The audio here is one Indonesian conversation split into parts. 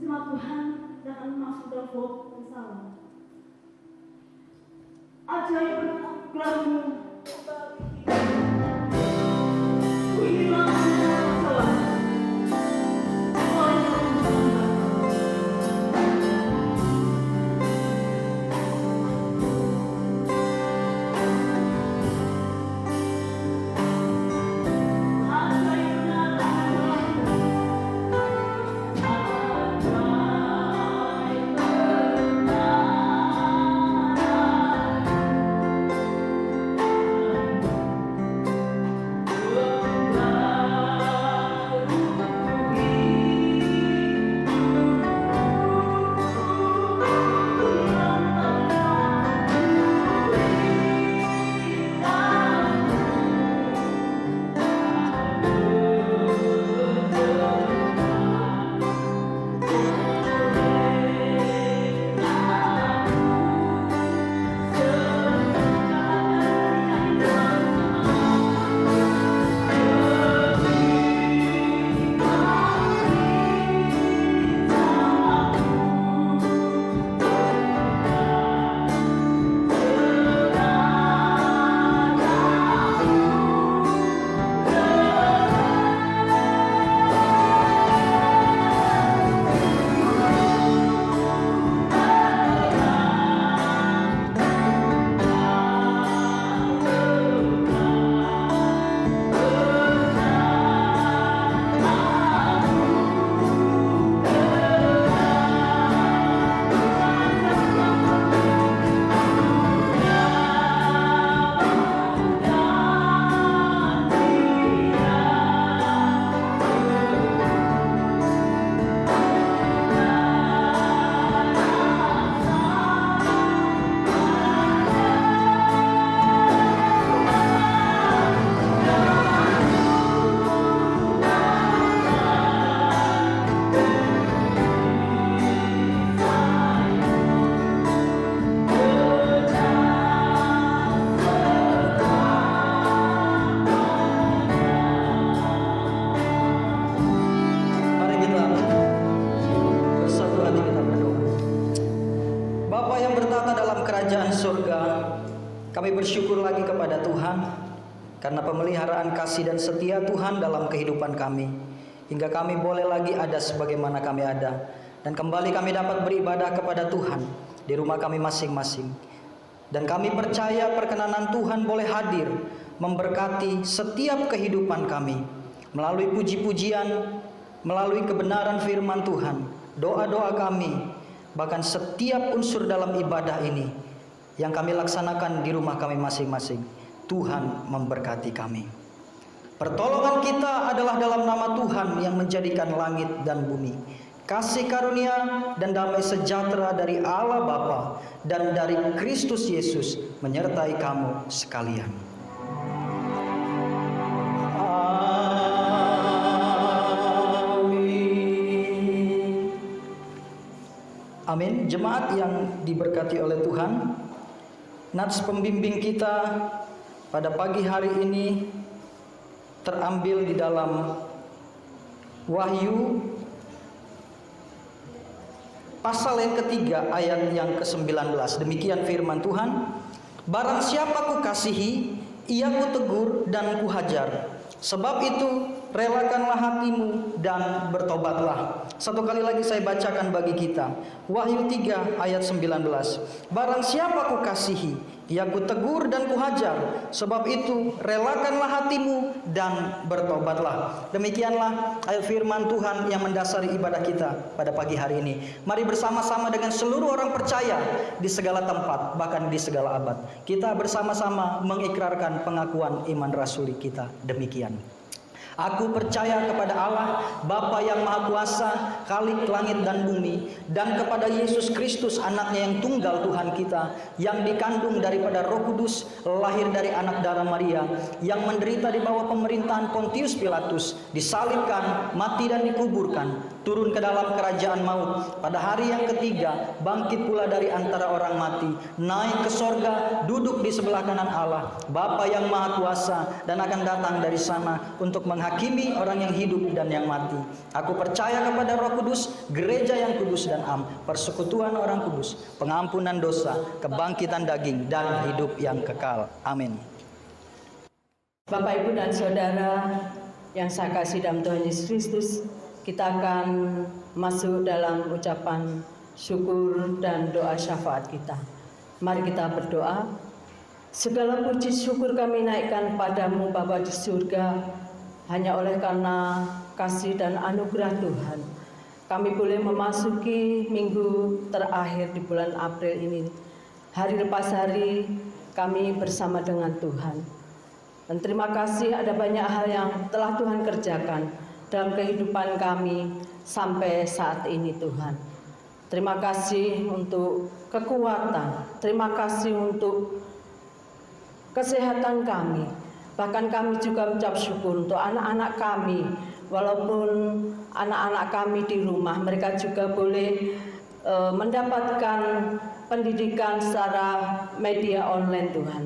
sama Tuhan dan memang sudah bersalah. Ajaib anugerah-Mu bagi hidup. Ku hilang masalah. Hanya Tuhan. Kami bersyukur lagi kepada Tuhan karena pemeliharaan kasih dan setia Tuhan dalam kehidupan kami, hingga kami boleh lagi ada sebagaimana kami ada, dan kembali kami dapat beribadah kepada Tuhan di rumah kami masing-masing. Dan kami percaya perkenanan Tuhan boleh hadir memberkati setiap kehidupan kami melalui puji-pujian, melalui kebenaran firman Tuhan, doa-doa kami, bahkan setiap unsur dalam ibadah ini yang kami laksanakan di rumah kami masing-masing. Tuhan memberkati kami. Pertolongan kita adalah dalam nama Tuhan yang menjadikan langit dan bumi. Kasih karunia dan damai sejahtera dari Allah Bapa dan dari Kristus Yesus menyertai kamu sekalian. Amin. Amin. Jemaat yang diberkati oleh Tuhan, nats pembimbing kita pada pagi hari ini terambil di dalam Wahyu pasal yang ketiga ayat yang ke-19. Demikian firman Tuhan, barang siapa ku kasihi, ia ku tegur dan ku hajar. Sebab itu relakanlah hatimu dan bertobatlah. Satu kali lagi saya bacakan bagi kita. Wahyu 3 ayat 19. Barang siapa ku kasihi, ia ku tegur dan ku hajar. Sebab itu relakanlah hatimu dan bertobatlah. Demikianlah ayat firman Tuhan yang mendasari ibadah kita pada pagi hari ini. Mari bersama-sama dengan seluruh orang percaya di segala tempat, bahkan di segala abad, kita bersama-sama mengikrarkan pengakuan iman rasuli kita. Demikian. Aku percaya kepada Allah, Bapa yang Maha Kuasa, Khalik langit dan bumi, dan kepada Yesus Kristus, anaknya yang tunggal Tuhan kita, yang dikandung daripada Roh Kudus, lahir dari anak darah Maria, yang menderita di bawah pemerintahan Pontius Pilatus, disalibkan, mati dan dikuburkan, turun ke dalam kerajaan maut. Pada hari yang ketiga, bangkit pula dari antara orang mati, naik ke sorga, duduk di sebelah kanan Allah, Bapa yang Maha Kuasa, dan akan datang dari sana untuk menghakimi orang yang hidup dan yang mati. Aku percaya kepada Roh Kudus, gereja yang kudus dan am, persekutuan orang kudus, pengampunan dosa, kebangkitan daging, dan hidup yang kekal. Amin. Bapak, Ibu, dan Saudara yang saya kasih dalam Tuhan Yesus Kristus, kita akan masuk dalam ucapan syukur dan doa syafaat kita. Mari kita berdoa. Segala puji syukur kami naikkan padamu Bapa di surga, hanya oleh karena kasih dan anugerah Tuhan. Kami boleh memasuki minggu terakhir di bulan April ini. Hari lepas hari kami bersama dengan Tuhan. Dan terima kasih ada banyak hal yang telah Tuhan kerjakan dalam kehidupan kami sampai saat ini Tuhan. Terima kasih untuk kekuatan, terima kasih untuk kesehatan kami. Bahkan kami juga mengucap syukur untuk anak-anak kami. Walaupun anak-anak kami di rumah, mereka juga boleh mendapatkan pendidikan secara media online Tuhan.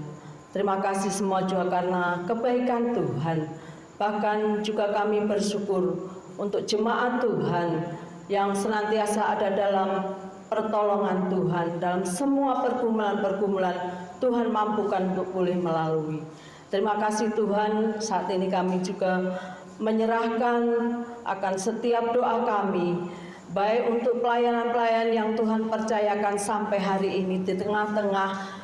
Terima kasih semua juga karena kebaikan Tuhan. Bahkan juga kami bersyukur untuk jemaat Tuhan yang senantiasa ada dalam pertolongan Tuhan. Dalam semua pergumulan-pergumulan Tuhan mampukan untuk boleh melalui. Terima kasih Tuhan, saat ini kami juga menyerahkan akan setiap doa kami, baik untuk pelayanan-pelayanan yang Tuhan percayakan sampai hari ini di tengah-tengah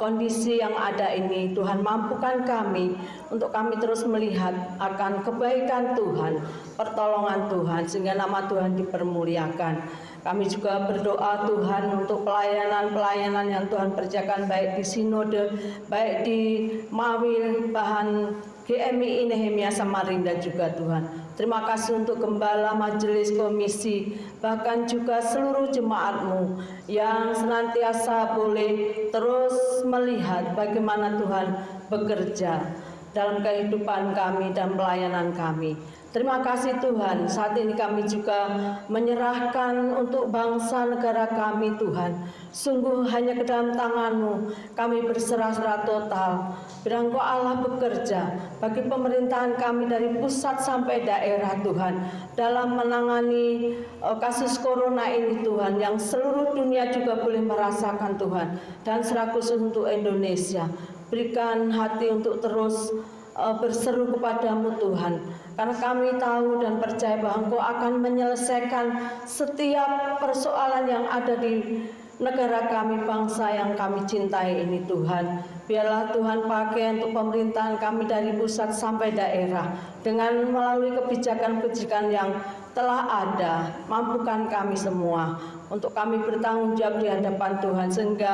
kondisi yang ada ini. Tuhan mampukan kami untuk kami terus melihat akan kebaikan Tuhan, pertolongan Tuhan, sehingga nama Tuhan dipermuliakan. Kami juga berdoa Tuhan untuk pelayanan-pelayanan yang Tuhan kerjakan baik di sinode, baik di Mawil, Bahan GMI Nehemia Samarinda juga Tuhan. Terima kasih untuk gembala, majelis, komisi, bahkan juga seluruh jemaat-Mu yang senantiasa boleh terus melihat bagaimana Tuhan bekerja dalam kehidupan kami dan pelayanan kami. Terima kasih Tuhan, saat ini kami juga menyerahkan untuk bangsa negara kami Tuhan. Sungguh hanya ke dalam tangan-Mu kami berserah-serah total. Biar Engkau Allah bekerja bagi pemerintahan kami dari pusat sampai daerah Tuhan, dalam menangani kasus corona ini Tuhan, yang seluruh dunia juga boleh merasakan Tuhan. Dan secara khusus untuk Indonesia, berikan hati untuk terus berseru kepadamu Tuhan, karena kami tahu dan percaya bahwa Engkau akan menyelesaikan setiap persoalan yang ada di negara kami, bangsa yang kami cintai ini Tuhan. Biarlah Tuhan pakai untuk pemerintahan kami dari pusat sampai daerah, dengan melalui kebijakan-kebijakan yang telah ada. Mampukan kami semua untuk kami bertanggung jawab di hadapan Tuhan, sehingga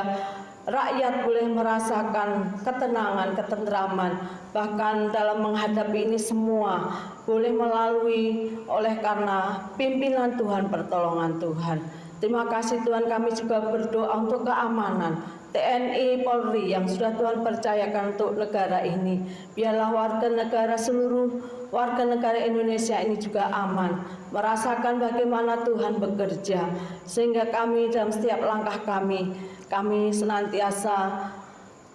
rakyat boleh merasakan ketenangan, ketentraman, bahkan dalam menghadapi ini semua boleh melalui oleh karena pimpinan Tuhan, pertolongan Tuhan. Terima kasih Tuhan, kami juga berdoa untuk keamanan TNI, Polri yang sudah Tuhan percayakan untuk negara ini. Biarlah warga negara, seluruh warga negara Indonesia ini juga aman, merasakan bagaimana Tuhan bekerja, sehingga kami dalam setiap langkah kami senantiasa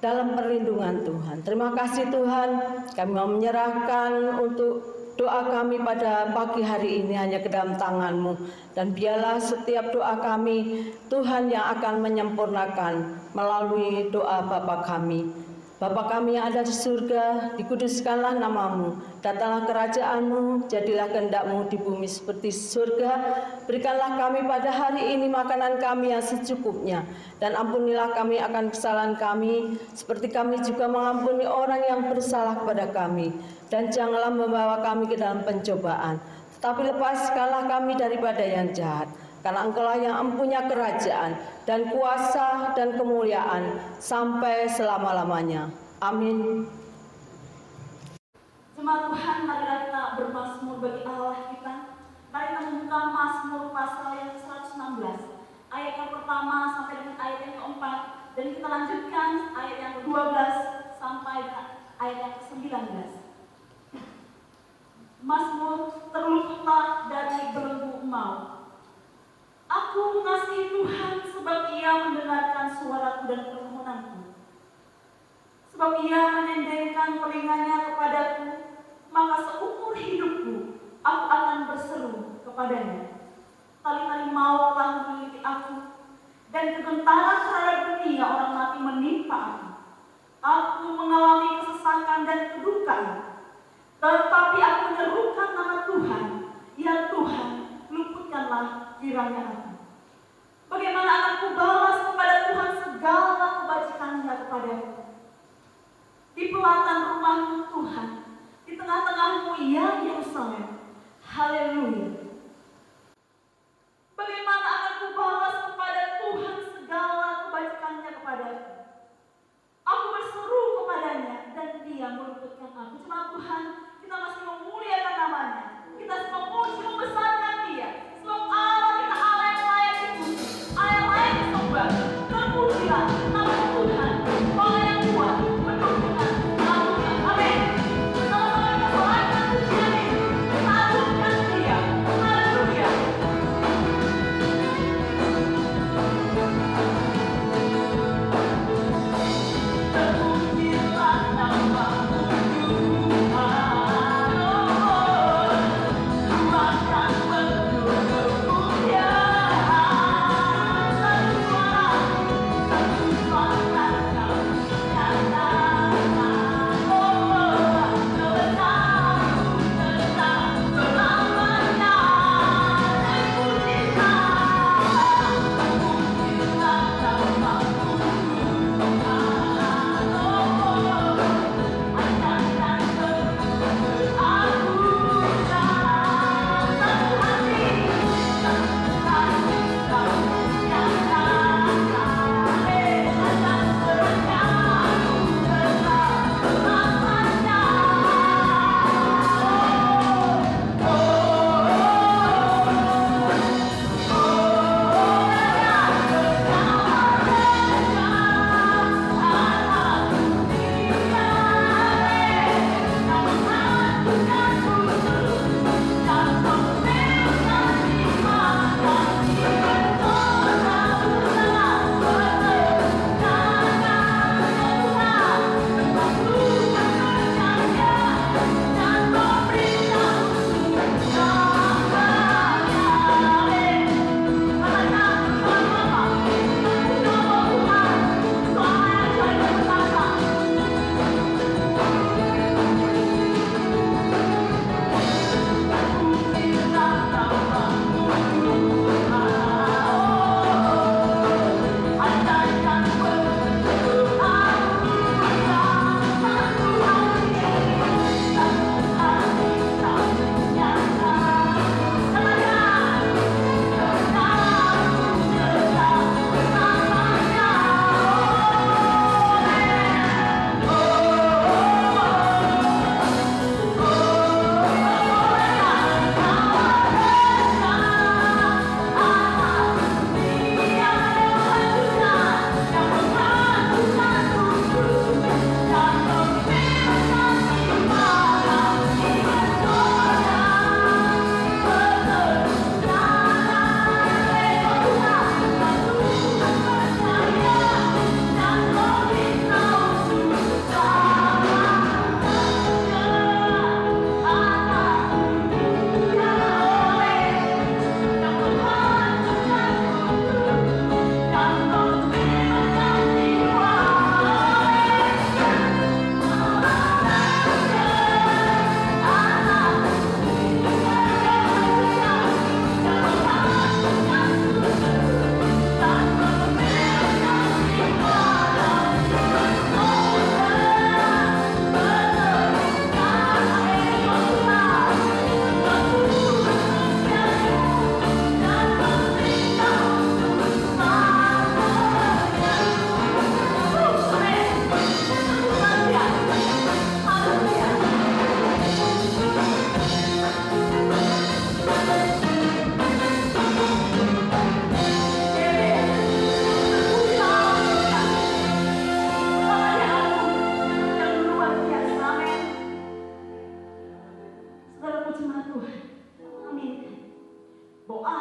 dalam perlindungan Tuhan. Terima kasih Tuhan, kami mau menyerahkan untuk doa kami pada pagi hari ini hanya ke dalam tangan-Mu. Dan biarlah setiap doa kami Tuhan yang akan menyempurnakan melalui doa Bapa kami. Bapa kami yang ada di surga, dikuduskanlah nama-Mu, datanglah kerajaan-Mu, jadilah kehendak-Mu di bumi seperti surga. Berikanlah kami pada hari ini makanan kami yang secukupnya, dan ampunilah kami akan kesalahan kami, seperti kami juga mengampuni orang yang bersalah kepada kami. Dan janganlah membawa kami ke dalam pencobaan, tetapi lepaskanlah kami daripada yang jahat. Karena Engkaulah yang mempunyai kerajaan dan kuasa dan kemuliaan sampai selama-lamanya. Amin. Jemaat Tuhan, marilah kita bermazmur bagi Allah kita. Mari kita membuka Mazmur pasal yang 116, ayat yang pertama sampai dengan ayat yang keempat, dan kita lanjutkan ayat yang ke-12 sampai dengan ayat yang ke-19. Mazmur, terluputlah dari belenggu mau. Aku mengasihi Tuhan sebab Ia mendengarkan suaraku dan permohonanku. Sebab Ia menendengkan telinganya kepadaku, maka seumur hidupku aku akan berseru kepadanya. Tali-tali maut telah memiliki aku, dan kegentaran terhadap dunia orang mati menimpa aku. Aku mengalami kesesakan dan kedukaan, tetapi aku menyerukan nama Tuhan. Ya Tuhan, luputkanlah kiranya aku. Bagaimana akan kubalas kepada Tuhan segala kebajikannya kepadaku? Di pelataran rumah-Mu Tuhan, di tengah-tengah-Mu ya Yerusalem. Haleluya. Bagaimana akan kubalas kepada Tuhan segala kebajikannya kepadaku? Aku berseru kepadanya dan Dia meluputkan aku. Cuma Tuhan, kita masih memuliakan namanya. Kita memuji, membesarkan Dia. Sebab Allah kita Allah yang layak dipuji, Allah yang layak disembah. Terpujilah nama Tuhan, Allah yang kuat, penuh dengan anugerah. Amin. Sama-sama kita salahkan pujian ini. Kita agungkan Dia.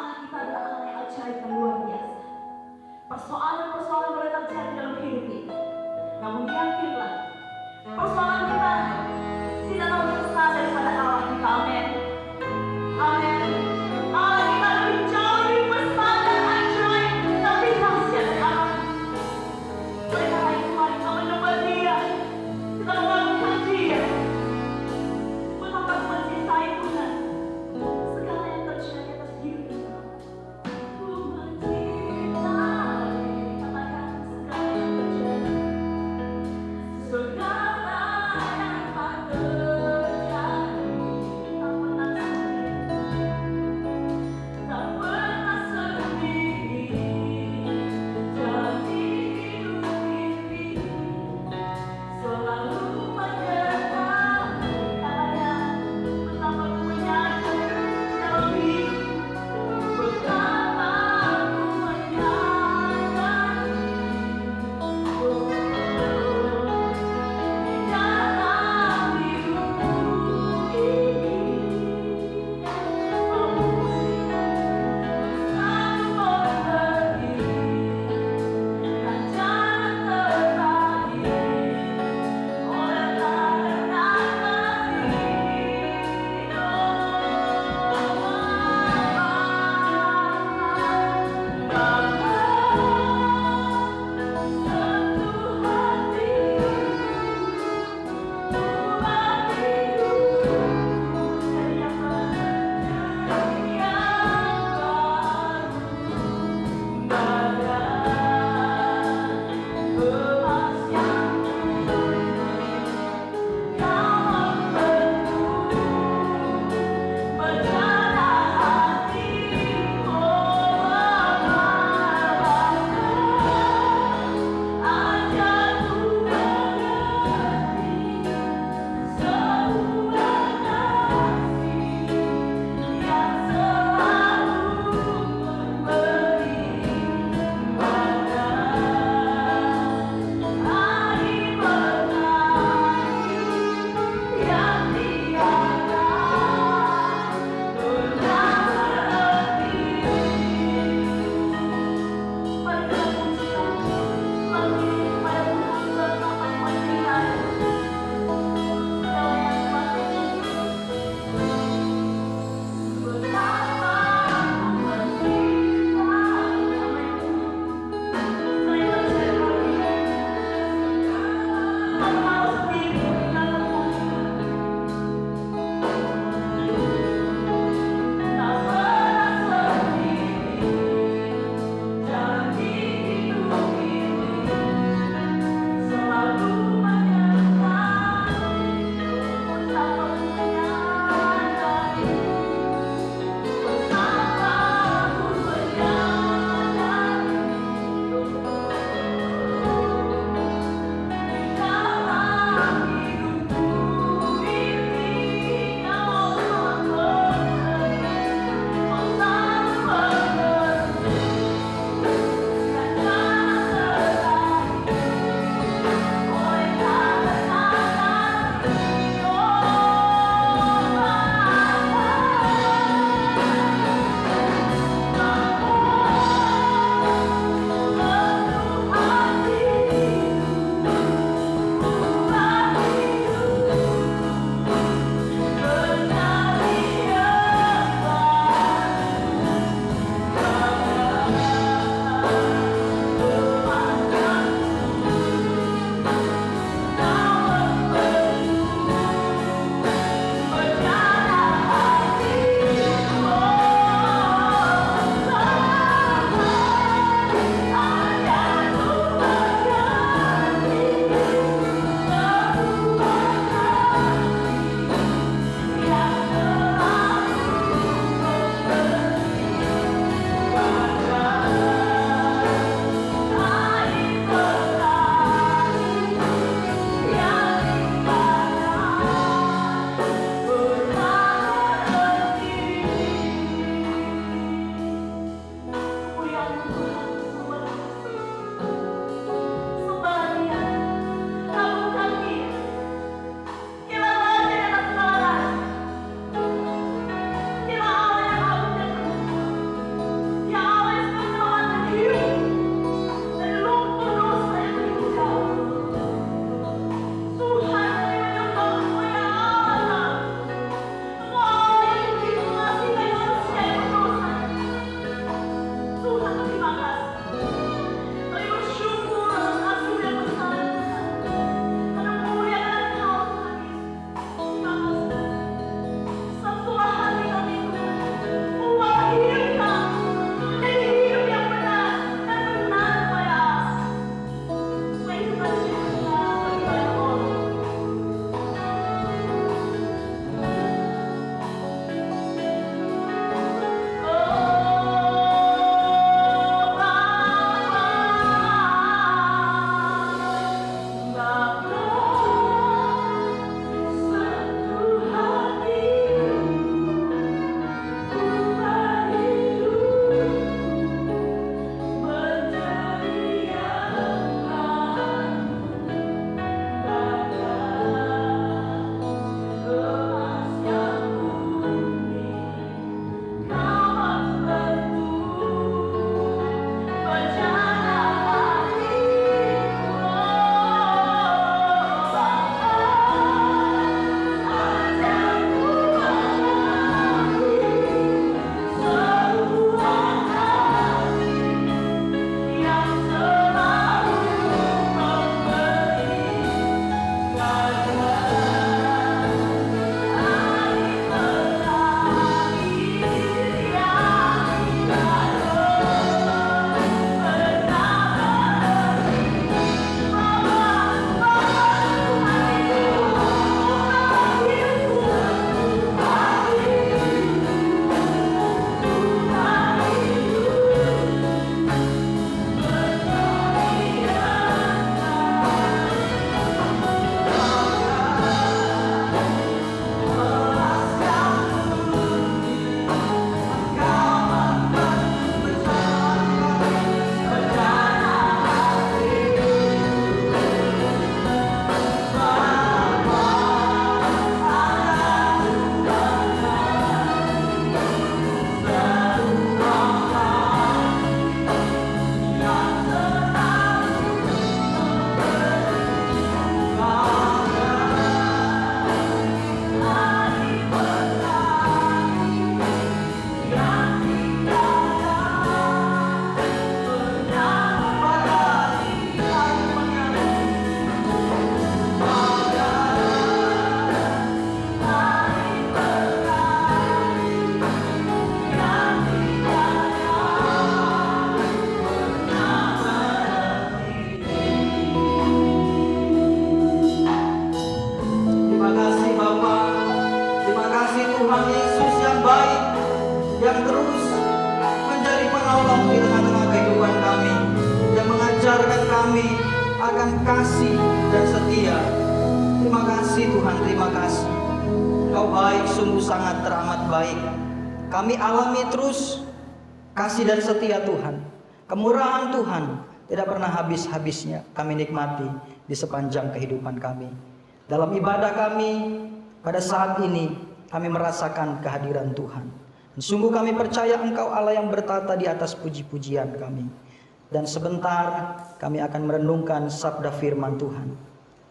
Allah kita adalah Allah yang ajaib dan luar biasa. Persoalan-persoalan boleh terjadi dalam hidup kita. Namun yakinlah, persoalan kita tidak lebih besar daripada Allah kita. Amin. Amin. Allah kita lebih jauh lebih besar dan ajaib, tapi dahsyat dan aman. Oleh karena itu mari kita menyembah Dia, kita mengagungkan Dia. Betapa mencintai Tuhan. Segala yang terjadi atas hidup kita. Ku mencintai, katakan segala yang terjadi. Segala yang telah terjadi, tak pernah sendiri. menyatakan kasih dan setia. Terima kasih Tuhan, terima kasih. Engkau baik, sungguh sangat teramat baik. Kami alami terus kasih dan setia Tuhan. Kemurahan Tuhan tidak pernah habis-habisnya kami nikmati di sepanjang kehidupan kami. Dalam ibadah kami pada saat ini kami merasakan kehadiran Tuhan. Dan sungguh kami percaya Engkau Allah yang bertata di atas puji-pujian kami. Dan sebentar kami akan merenungkan sabda firman Tuhan.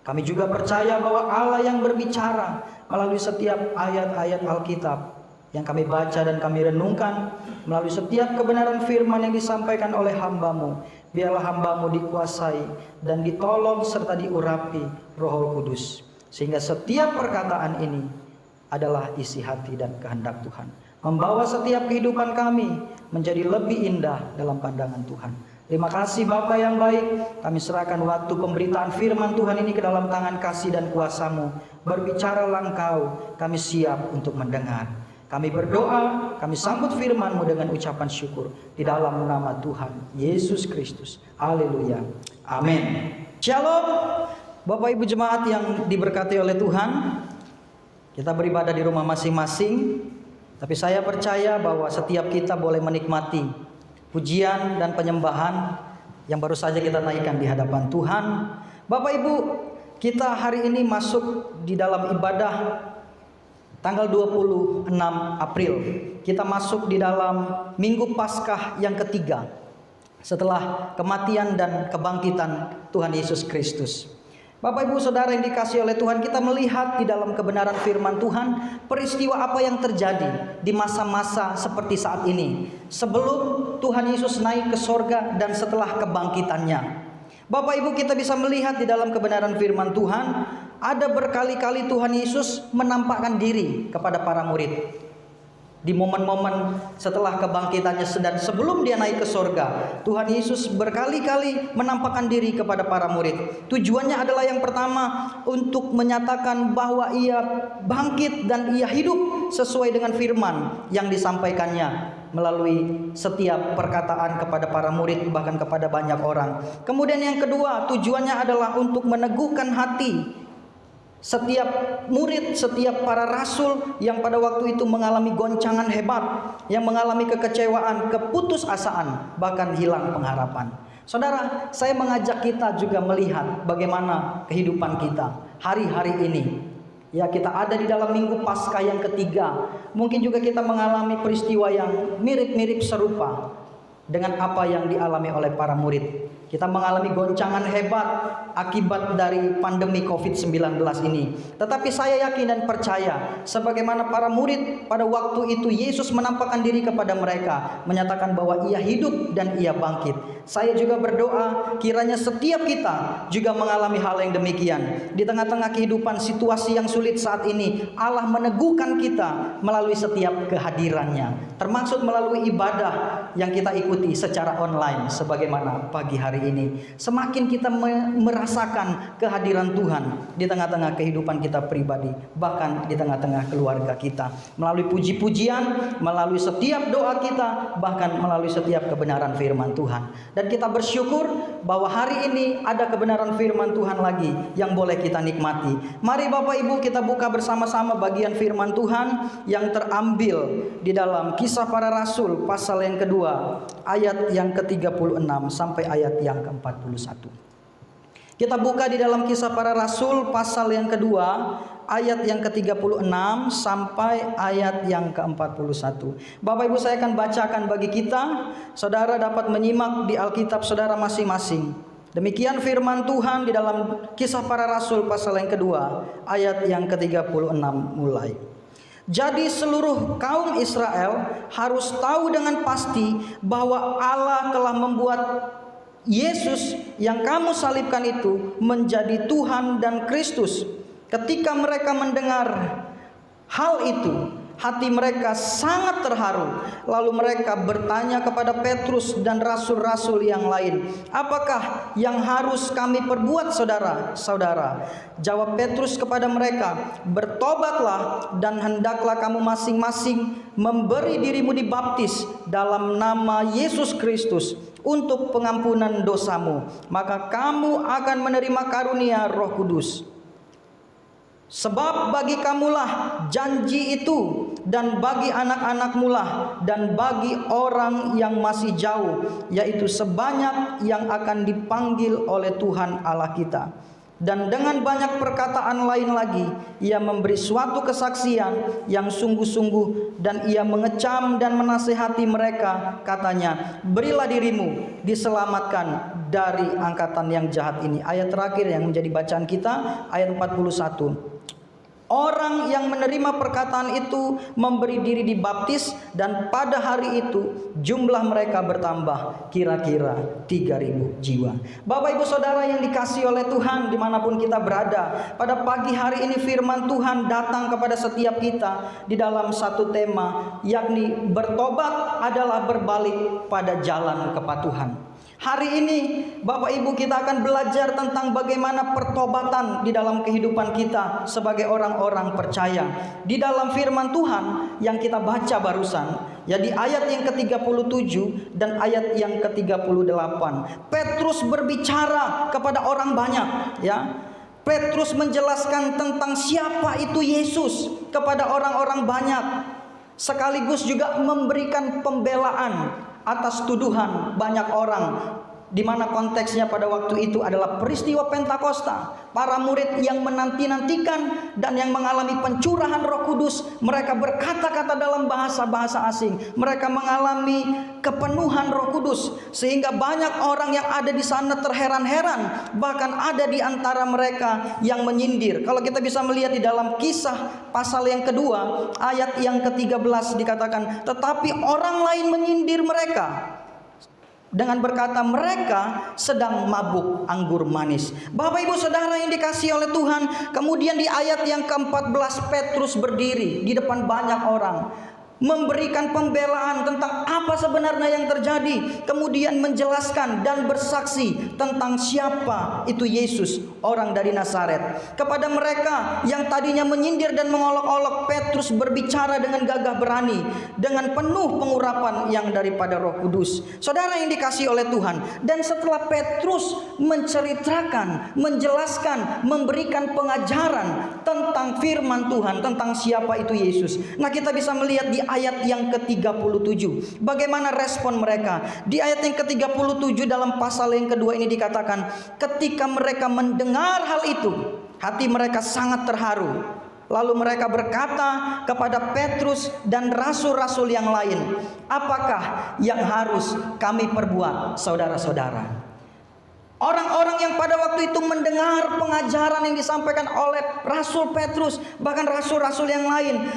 Kami juga percaya bahwa Allah yang berbicara melalui setiap ayat-ayat Alkitab yang kami baca dan kami renungkan, melalui setiap kebenaran firman yang disampaikan oleh hamba-Mu. Biarlah hamba-Mu dikuasai dan ditolong serta diurapi Roh Kudus, sehingga setiap perkataan ini adalah isi hati dan kehendak Tuhan, membawa setiap kehidupan kami menjadi lebih indah dalam pandangan Tuhan. Terima kasih Bapa yang baik. Kami serahkan waktu pemberitaan firman Tuhan ini ke dalam tangan kasih dan kuasa-Mu. Berbicaralah Engkau, kami siap untuk mendengar. Kami berdoa, kami sambut firman-Mu dengan ucapan syukur di dalam nama Tuhan Yesus Kristus. Haleluya. Amin. Shalom. Bapak Ibu jemaat yang diberkati oleh Tuhan. Kita beribadah di rumah masing-masing, tapi saya percaya bahwa setiap kita boleh menikmati pujian dan penyembahan yang baru saja kita naikkan di hadapan Tuhan. Bapak Ibu, kita hari ini masuk di dalam ibadah tanggal 26 April. Kita masuk di dalam Minggu Paskah yang ketiga setelah kematian dan kebangkitan Tuhan Yesus Kristus. Bapak Ibu Saudara yang dikasihi oleh Tuhan, kita melihat di dalam kebenaran firman Tuhan peristiwa apa yang terjadi di masa-masa seperti saat ini, sebelum Tuhan Yesus naik ke sorga dan setelah kebangkitannya. Bapak Ibu, kita bisa melihat di dalam kebenaran firman Tuhan, ada berkali-kali Tuhan Yesus menampakkan diri kepada para murid. Di momen-momen setelah kebangkitannya dan sebelum dia naik ke sorga, Tuhan Yesus berkali-kali menampakkan diri kepada para murid. Tujuannya adalah yang pertama, untuk menyatakan bahwa ia bangkit dan ia hidup sesuai dengan firman yang disampaikannya melalui setiap perkataan kepada para murid, bahkan kepada banyak orang. Kemudian yang kedua, tujuannya adalah untuk meneguhkan hati setiap murid, setiap para rasul yang pada waktu itu mengalami goncangan hebat, yang mengalami kekecewaan, keputusasaan, bahkan hilang pengharapan. Saudara, saya mengajak kita juga melihat bagaimana kehidupan kita hari-hari ini. Ya, kita ada di dalam Minggu Paskah yang ketiga. Mungkin juga kita mengalami peristiwa yang mirip-mirip serupa dengan apa yang dialami oleh para murid. Kita mengalami goncangan hebat akibat dari pandemi COVID-19 ini. Tetapi saya yakin dan percaya, sebagaimana para murid pada waktu itu Yesus menampakkan diri kepada mereka, menyatakan bahwa ia hidup dan ia bangkit. Saya juga berdoa kiranya setiap kita juga mengalami hal yang demikian. Di tengah-tengah kehidupan situasi yang sulit saat ini, Allah meneguhkan kita melalui setiap kehadirannya, termasuk melalui ibadah yang kita ikuti secara online sebagaimana pagi hari ini. Semakin kita merasakan kehadiran Tuhan di tengah-tengah kehidupan kita pribadi, bahkan di tengah-tengah keluarga kita, melalui puji-pujian, melalui setiap doa kita, bahkan melalui setiap kebenaran firman Tuhan. Dan kita bersyukur bahwa hari ini ada kebenaran firman Tuhan lagi yang boleh kita nikmati. Mari Bapak Ibu, kita buka bersama-sama bagian firman Tuhan yang terambil di dalam Kisah Para Rasul pasal yang kedua, ayat yang ke-36 sampai ayat yang ke-41. Kita buka di dalam Kisah Para Rasul pasal yang kedua, ayat yang ke-36 sampai ayat yang ke-41. Bapak Ibu, saya akan bacakan bagi kita. Saudara dapat menyimak di Alkitab saudara masing-masing. Demikian firman Tuhan di dalam Kisah Para Rasul pasal yang kedua, ayat yang ke-36 mulai. Jadi seluruh kaum Israel harus tahu dengan pasti bahwa Allah telah membuat Yesus yang kamu salibkan itu menjadi Tuhan dan Kristus. Ketika mereka mendengar hal itu, Hati mereka sangat terharu. Lalu mereka bertanya kepada Petrus dan rasul-rasul yang lain, "Apakah yang harus kami perbuat, saudara-saudara?" Jawab Petrus kepada mereka, "Bertobatlah dan hendaklah kamu masing-masing memberi dirimu dibaptis dalam nama Yesus Kristus untuk pengampunan dosamu, maka kamu akan menerima karunia Roh Kudus. Sebab bagi kamulah janji itu, dan bagi anak-anakmu lah, dan bagi orang yang masih jauh, yaitu sebanyak yang akan dipanggil oleh Tuhan Allah kita." Dan dengan banyak perkataan lain lagi, ia memberi suatu kesaksian yang sungguh-sungguh, dan ia mengecam dan menasihati mereka, katanya, "Berilah dirimu diselamatkan dari angkatan yang jahat ini." Ayat terakhir yang menjadi bacaan kita, ayat 41. Orang yang menerima perkataan itu memberi diri dibaptis, dan pada hari itu jumlah mereka bertambah kira-kira 3.000 jiwa. Bapak Ibu Saudara yang dikasihi oleh Tuhan dimanapun kita berada, pada pagi hari ini firman Tuhan datang kepada setiap kita di dalam satu tema, yakni bertobat adalah berbalik pada jalan kepatuhan. Hari ini Bapak Ibu kita akan belajar tentang bagaimana pertobatan di dalam kehidupan kita sebagai orang-orang percaya. Di dalam firman Tuhan yang kita baca barusan, ya di ayat yang ke-37 dan ayat yang ke-38, Petrus berbicara kepada orang banyak, ya. Petrus menjelaskan tentang siapa itu Yesus kepada orang-orang banyak, sekaligus juga memberikan pembelaan atas tuduhan banyak orang, di mana konteksnya pada waktu itu adalah peristiwa Pentakosta. Para murid yang menanti-nantikan dan yang mengalami pencurahan Roh Kudus, mereka berkata-kata dalam bahasa-bahasa asing. Mereka mengalami kepenuhan Roh Kudus, sehingga banyak orang yang ada di sana terheran-heran. Bahkan ada di antara mereka yang menyindir. Kalau kita bisa melihat di dalam Kisah pasal yang kedua, ayat yang ke-13 dikatakan, "Tetapi orang lain menyindir mereka dengan berkata, mereka sedang mabuk anggur manis." Bapak Ibu Saudara yang dikasihi oleh Tuhan, kemudian di ayat yang ke-14 Petrus berdiri di depan banyak orang, memberikan pembelaan tentang apa sebenarnya yang terjadi, kemudian menjelaskan dan bersaksi tentang siapa itu Yesus, orang dari Nazaret. Kepada mereka yang tadinya menyindir dan mengolok-olok, Petrus berbicara dengan gagah berani, dengan penuh pengurapan yang daripada Roh Kudus. Saudara yang dikasihi oleh Tuhan, dan setelah Petrus menceritakan, menjelaskan, memberikan pengajaran tentang firman Tuhan, tentang siapa itu Yesus, nah kita bisa melihat di ayat yang ke-37 bagaimana respon mereka. Di ayat yang ke-37 dalam pasal yang kedua ini dikatakan, ketika mereka mendengar hal itu, hati mereka sangat terharu. Lalu mereka berkata kepada Petrus dan rasul-rasul yang lain, "Apakah yang harus kami perbuat, saudara-saudara?" Orang-orang yang pada waktu itu mendengar pengajaran yang disampaikan oleh Rasul Petrus, bahkan rasul-rasul yang lain,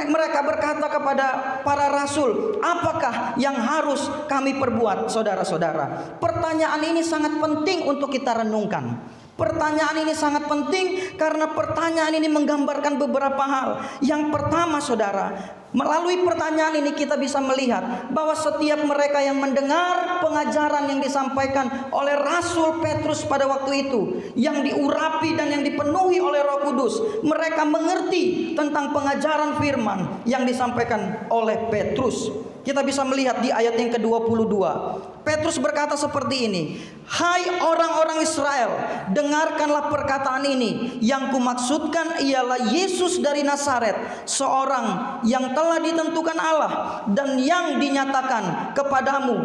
mereka berkata kepada para rasul, "Apakah yang harus kami perbuat, saudara-saudara?" Pertanyaan ini sangat penting untuk kita renungkan. Pertanyaan ini sangat penting karena pertanyaan ini menggambarkan beberapa hal. Yang pertama, saudara, melalui pertanyaan ini kita bisa melihat bahwa setiap mereka yang mendengar pengajaran yang disampaikan oleh Rasul Petrus pada waktu itu, yang diurapi dan yang dipenuhi oleh Roh Kudus, mereka mengerti tentang pengajaran firman yang disampaikan oleh Petrus. Kita bisa melihat di ayat yang ke-22. Petrus berkata seperti ini, "Hai orang-orang Israel, dengarkanlah perkataan ini. Yang kumaksudkan ialah Yesus dari Nazaret, seorang yang telah ditentukan Allah dan yang dinyatakan kepadamu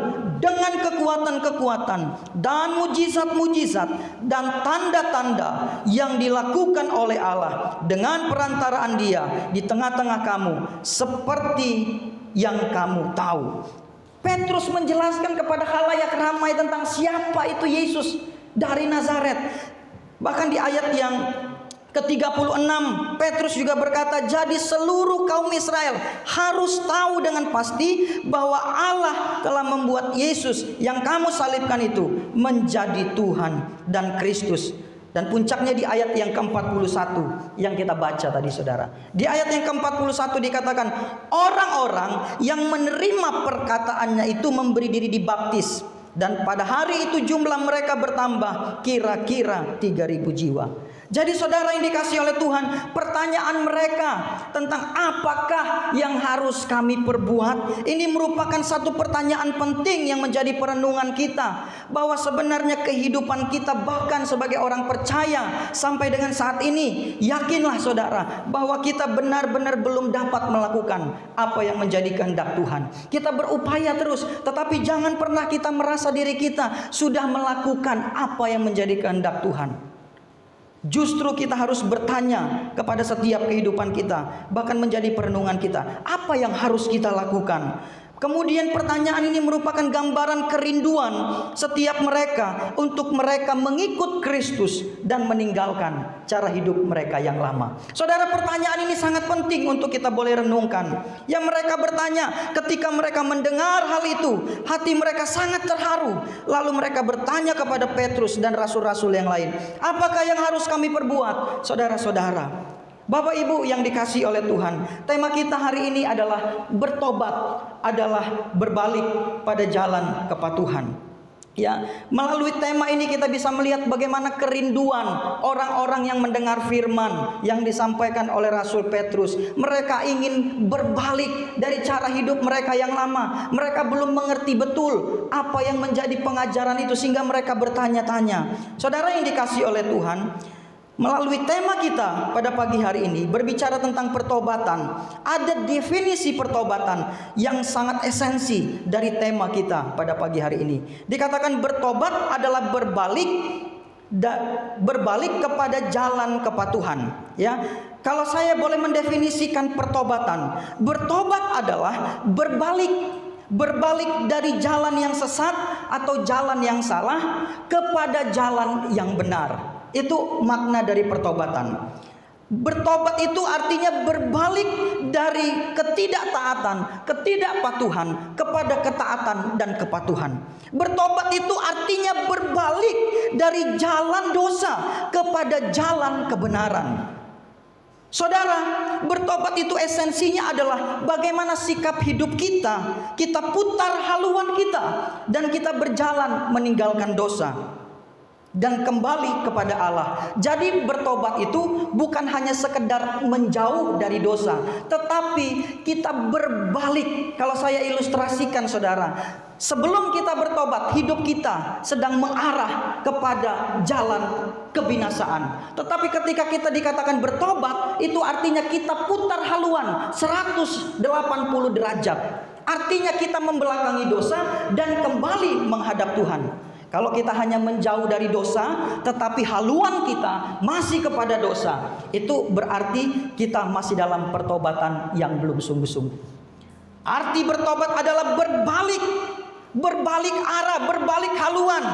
dengan kekuatan-kekuatan dan mujizat-mujizat dan tanda-tanda yang dilakukan oleh Allah dengan perantaraan Dia di tengah-tengah kamu, seperti yang kamu tahu." Petrus menjelaskan kepada khalayak ramai tentang siapa itu Yesus dari Nazaret. Bahkan di ayat yang ke-36 Petrus juga berkata, "Jadi seluruh kaum Israel harus tahu dengan pasti bahwa Allah telah membuat Yesus yang kamu salibkan itu menjadi Tuhan dan Kristus." Dan puncaknya di ayat yang ke-41 yang kita baca tadi saudara. Di ayat yang ke-41 dikatakan, orang-orang yang menerima perkataannya itu memberi diri dibaptis. Dan pada hari itu jumlah mereka bertambah kira-kira 3.000 jiwa. Jadi saudara yang dikasihi oleh Tuhan, pertanyaan mereka tentang apakah yang harus kami perbuat, ini merupakan satu pertanyaan penting yang menjadi perenungan kita. Bahwa sebenarnya kehidupan kita bahkan sebagai orang percaya sampai dengan saat ini, yakinlah saudara bahwa kita benar-benar belum dapat melakukan apa yang menjadi kehendak Tuhan. Kita berupaya terus, tetapi jangan pernah kita merasa diri kita sudah melakukan apa yang menjadi kehendak Tuhan. Justru kita harus bertanya kepada setiap kehidupan kita, bahkan menjadi perenungan kita, apa yang harus kita lakukan. Kemudian pertanyaan ini merupakan gambaran kerinduan setiap mereka untuk mereka mengikut Kristus dan meninggalkan cara hidup mereka yang lama. Saudara, pertanyaan ini sangat penting untuk kita boleh renungkan. Yang mereka bertanya ketika mereka mendengar hal itu, hati mereka sangat terharu. Lalu mereka bertanya kepada Petrus dan rasul-rasul yang lain, apakah yang harus kami perbuat? Saudara-saudara, Bapak Ibu yang dikasihi oleh Tuhan, tema kita hari ini adalah bertobat, adalah berbalik pada jalan kepatuhan. Ya, melalui tema ini kita bisa melihat bagaimana kerinduan orang-orang yang mendengar firman yang disampaikan oleh Rasul Petrus. Mereka ingin berbalik dari cara hidup mereka yang lama. Mereka belum mengerti betul apa yang menjadi pengajaran itu sehingga mereka bertanya-tanya. Saudara yang dikasihi oleh Tuhan, melalui tema kita pada pagi hari ini berbicara tentang pertobatan. Ada definisi pertobatan yang sangat esensi dari tema kita pada pagi hari ini. Dikatakan bertobat adalah berbalik kepada jalan kepatuhan. Ya, kalau saya boleh mendefinisikan pertobatan, bertobat adalah berbalik dari jalan yang sesat atau jalan yang salah kepada jalan yang benar. Itu makna dari pertobatan. Bertobat itu artinya berbalik dari ketidaktaatan, ketidakpatuhan kepada ketaatan dan kepatuhan. Bertobat itu artinya berbalik dari jalan dosa kepada jalan kebenaran. Saudara, bertobat itu esensinya adalah bagaimana sikap hidup kita. Kita putar haluan kita dan kita berjalan meninggalkan dosa dan kembali kepada Allah. Jadi bertobat itu bukan hanya sekedar menjauh dari dosa, tetapi kita berbalik. Kalau saya ilustrasikan saudara, sebelum kita bertobat, hidup kita sedang mengarah kepada jalan kebinasaan. Tetapi ketika kita dikatakan bertobat, itu artinya kita putar haluan 180 derajat. Artinya kita membelakangi dosa dan kembali menghadap Tuhan. Kalau kita hanya menjauh dari dosa, tetapi haluan kita masih kepada dosa, itu berarti kita masih dalam pertobatan yang belum sungguh-sungguh. Arti bertobat adalah berbalik arah, berbalik haluan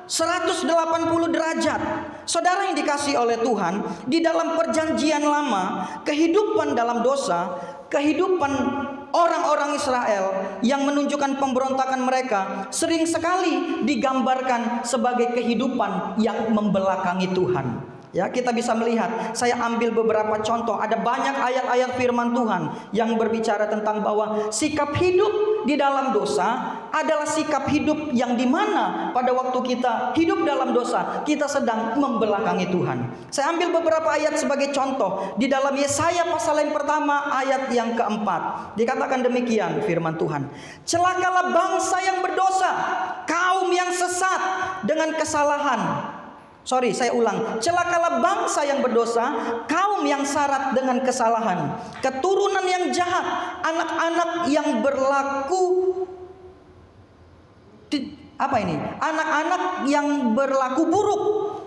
180 derajat. Saudara yang dikasihi oleh Tuhan, di dalam perjanjian lama, kehidupan dalam dosa, kehidupan orang-orang Israel yang menunjukkan pemberontakan mereka sering sekali digambarkan sebagai kehidupan yang membelakangi Tuhan. Ya, kita bisa melihat, saya ambil beberapa contoh. Ada banyak ayat-ayat firman Tuhan yang berbicara tentang bahwa sikap hidup di dalam dosa adalah sikap hidup yang dimana pada waktu kita hidup dalam dosa, kita sedang membelakangi Tuhan. Saya ambil beberapa ayat sebagai contoh. Di dalam Yesaya pasal yang pertama ayat yang keempat, dikatakan demikian firman Tuhan. Celakalah bangsa yang berdosa, kaum yang sesat dengan kesalahan. Saya ulang. Celakalah bangsa yang berdosa, kaum yang syarat dengan kesalahan, keturunan yang jahat, anak-anak yang berlaku anak-anak yang berlaku buruk.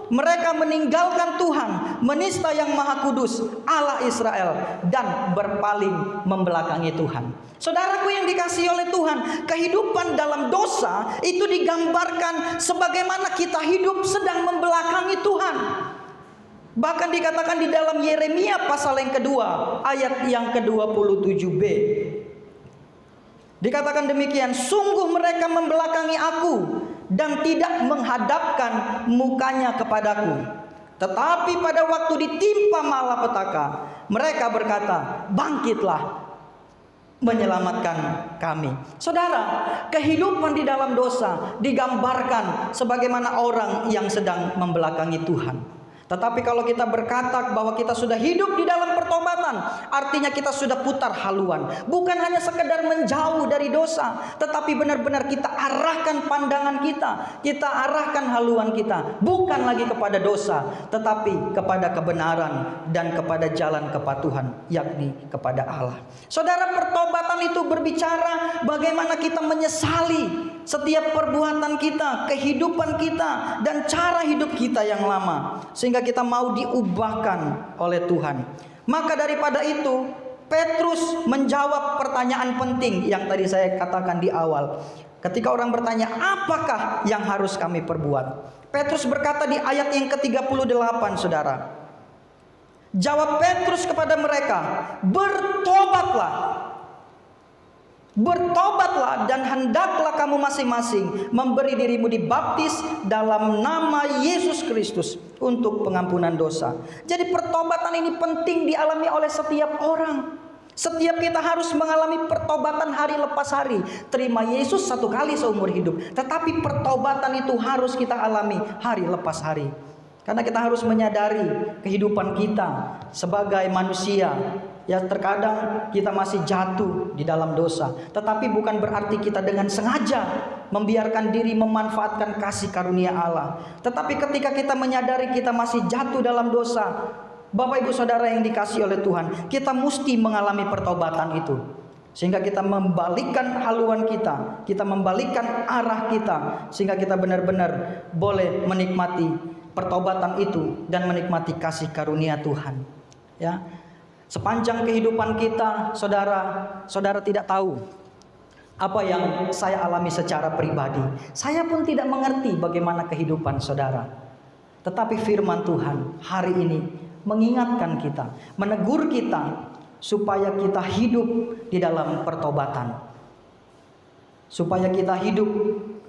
Mereka meninggalkan Tuhan, menista yang Maha Kudus, Allah Israel, dan berpaling membelakangi Tuhan. Saudaraku yang dikasihi oleh Tuhan, kehidupan dalam dosa itu digambarkan sebagaimana kita hidup sedang membelakangi Tuhan. Bahkan dikatakan di dalam Yeremia pasal yang kedua, ayat yang ke-27b. Dikatakan demikian, sungguh mereka membelakangi aku dan tidak menghadapkan mukanya kepadaku. Tetapi pada waktu ditimpa malapetaka, mereka berkata, bangkitlah, menyelamatkan kami. Saudara, kehidupan di dalam dosa digambarkan sebagaimana orang yang sedang membelakangi Tuhan. Tetapi kalau kita berkata bahwa kita sudah hidup di dalam pertobatan, artinya kita sudah putar haluan. Bukan hanya sekedar menjauh dari dosa, tetapi benar-benar kita arahkan pandangan kita, kita arahkan haluan kita, bukan lagi kepada dosa, tetapi kepada kebenaran dan kepada jalan kepatuhan, yakni kepada Allah. Saudara, pertobatan itu berbicara bagaimana kita menyesali setiap perbuatan kita, kehidupan kita, dan cara hidup kita yang lama, sehingga kita mau diubahkan oleh Tuhan. Maka daripada itu, Petrus menjawab pertanyaan penting yang tadi saya katakan di awal. Ketika orang bertanya, apakah yang harus kami perbuat? Petrus berkata di ayat yang ke-38, saudara. Jawab Petrus kepada mereka, bertobatlah. Bertobatlah dan hendaklah kamu masing-masing memberi dirimu dibaptis dalam nama Yesus Kristus untuk pengampunan dosa. Jadi pertobatan ini penting dialami oleh setiap orang. Setiap kita harus mengalami pertobatan hari lepas hari. Terima Yesus satu kali seumur hidup, tetapi pertobatan itu harus kita alami hari lepas hari. Karena kita harus menyadari kehidupan kita sebagai manusia. Ya, terkadang kita masih jatuh di dalam dosa, tetapi bukan berarti kita dengan sengaja membiarkan diri memanfaatkan kasih karunia Allah. Tetapi ketika kita menyadari kita masih jatuh dalam dosa, Bapak Ibu Saudara yang dikasihi oleh Tuhan, kita mesti mengalami pertobatan itu. Sehingga kita membalikkan haluan kita membalikkan arah kita, sehingga kita benar-benar boleh menikmati pertobatan itu dan menikmati kasih karunia Tuhan. Ya. Sepanjang kehidupan kita, saudara tidak tahu apa yang saya alami secara pribadi. Saya pun tidak mengerti bagaimana kehidupan saudara. Tetapi firman Tuhan hari ini mengingatkan kita, menegur kita supaya kita hidup di dalam pertobatan. Supaya kita hidup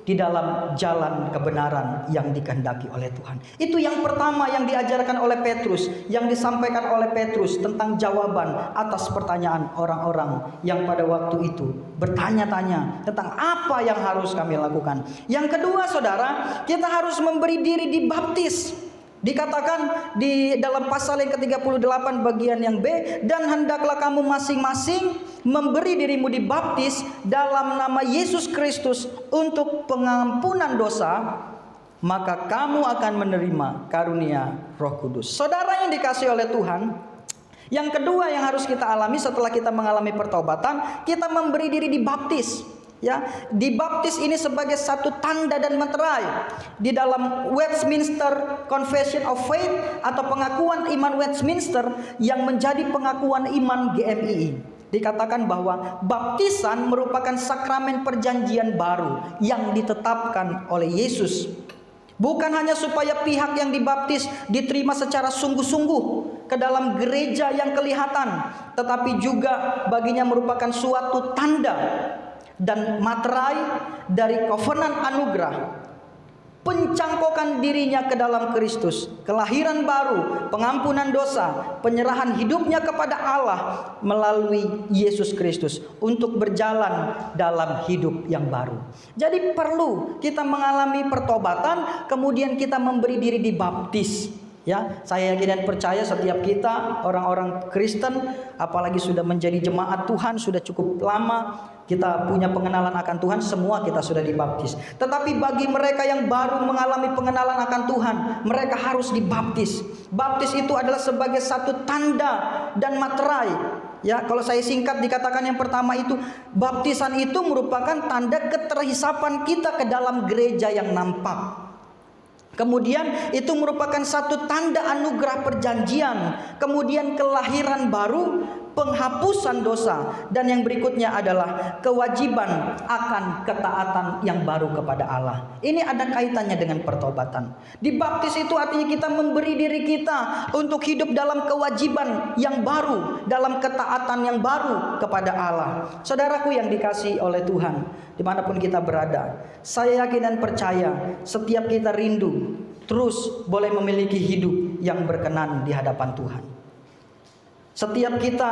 di dalam jalan kebenaran yang dikehendaki oleh Tuhan. Itu yang pertama yang diajarkan oleh Petrus, yang disampaikan oleh Petrus tentang jawaban atas pertanyaan orang-orang yang pada waktu itu bertanya-tanya tentang apa yang harus kami lakukan. Yang kedua, saudara, kita harus memberi diri dibaptis. Dikatakan di dalam pasal yang ke-38 bagian yang B, dan hendaklah kamu masing-masing memberi dirimu dibaptis dalam nama Yesus Kristus untuk pengampunan dosa, maka kamu akan menerima karunia Roh Kudus. Saudara yang dikasihi oleh Tuhan, yang kedua yang harus kita alami setelah kita mengalami pertobatan, kita memberi diri dibaptis. Ya, dibaptis ini sebagai satu tanda dan meterai di dalam Westminster Confession of Faith atau pengakuan iman Westminster yang menjadi pengakuan iman GMII. Dikatakan bahwa baptisan merupakan sakramen perjanjian baru yang ditetapkan oleh Yesus. Bukan hanya supaya pihak yang dibaptis diterima secara sungguh-sungguh ke dalam gereja yang kelihatan, tetapi juga baginya merupakan suatu tanda dan materai dari kovenan anugerah, pencangkokan dirinya ke dalam Kristus, kelahiran baru, pengampunan dosa, penyerahan hidupnya kepada Allah melalui Yesus Kristus untuk berjalan dalam hidup yang baru. Jadi perlu kita mengalami pertobatan, kemudian kita memberi diri dibaptis. Ya, saya yakin dan percaya setiap kita orang-orang Kristen, apalagi sudah menjadi jemaat Tuhan sudah cukup lama, kita punya pengenalan akan Tuhan, semua kita sudah dibaptis. Tetapi bagi mereka yang baru mengalami pengenalan akan Tuhan, mereka harus dibaptis. Baptis itu adalah sebagai satu tanda dan materai. Ya, kalau saya singkat dikatakan yang pertama itu, baptisan itu merupakan tanda keterhisapan kita ke dalam gereja yang nampak. Kemudian itu merupakan satu tanda anugerah perjanjian. Kemudian kelahiran baru, penghapusan dosa. Dan yang berikutnya adalah kewajiban akan ketaatan yang baru kepada Allah. Ini ada kaitannya dengan pertobatan. Dibaptis itu artinya kita memberi diri kita untuk hidup dalam kewajiban yang baru, dalam ketaatan yang baru kepada Allah. Saudaraku yang dikasihi oleh Tuhan, dimanapun kita berada, saya yakin dan percaya setiap kita rindu terus boleh memiliki hidup yang berkenan di hadapan Tuhan. Setiap kita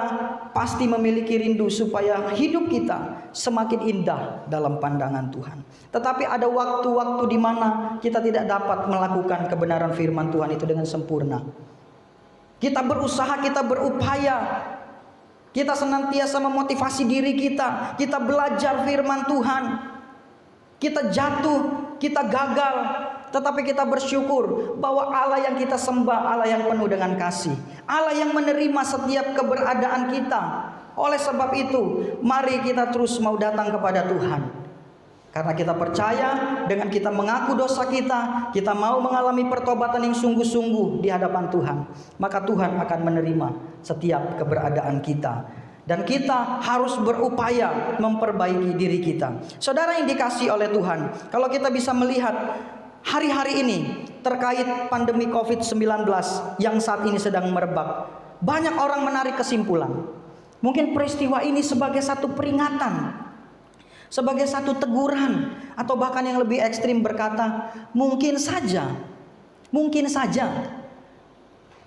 pasti memiliki rindu supaya hidup kita semakin indah dalam pandangan Tuhan. Tetapi ada waktu-waktu di mana kita tidak dapat melakukan kebenaran firman Tuhan itu dengan sempurna. Kita berusaha, kita berupaya, kita senantiasa memotivasi diri kita. Kita belajar firman Tuhan. Kita jatuh, kita gagal, tetapi kita bersyukur bahwa Allah yang kita sembah, Allah yang penuh dengan kasih, Allah yang menerima setiap keberadaan kita. Oleh sebab itu, mari kita terus mau datang kepada Tuhan. Karena kita percaya dengan kita mengaku dosa kita mau mengalami pertobatan yang sungguh-sungguh di hadapan Tuhan. Maka Tuhan akan menerima setiap keberadaan kita. Dan kita harus berupaya memperbaiki diri kita. Saudara yang dikasihi oleh Tuhan, kalau kita bisa melihat hari-hari ini terkait pandemi COVID-19 yang saat ini sedang merebak, banyak orang menarik kesimpulan. Mungkin peristiwa ini sebagai satu peringatan, sebagai satu teguran, atau bahkan yang lebih ekstrim berkata, mungkin saja